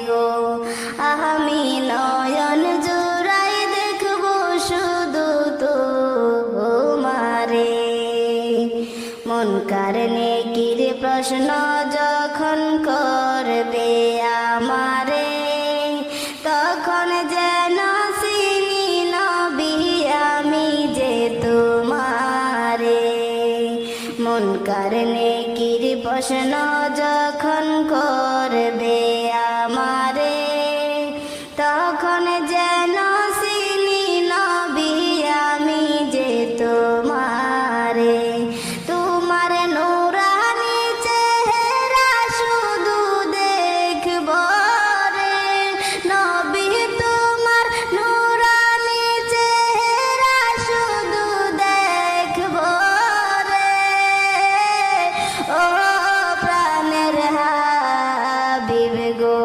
গো আমি নয়ন জোড়াই দেখব শুধু তোমারে। মনকার নেকির প্রশ্ন যখন করবে আমারে, তখন যেন চিনি নবী আমি যে তোমারে। মনকার নেকির প্রশ্ন যখন করবে আমারে, তখন যেন চিনি নবী আমি যে তোমারে। তোমার নূরানি চেহারা শুধু দেখব রে নবী, তোমার নূরানি চেহারা শুধু দেখব রে। ও প্রাণের হাবিব গো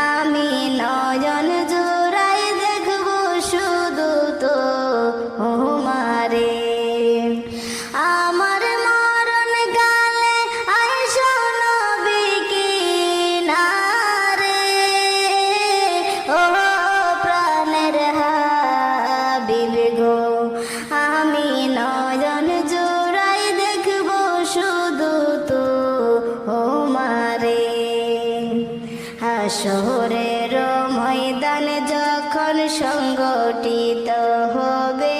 আমি নয়ন জোড়াই দেখব শুধু তোমারে। আমার মরণ কালে আইসো নবী কিনারে, ও প্রাণের হাবিব গো আমি নয়ন জোড়াই দেখব শুধু তোমারে। হাসরের ময়দান যখন সংগঠিত হবে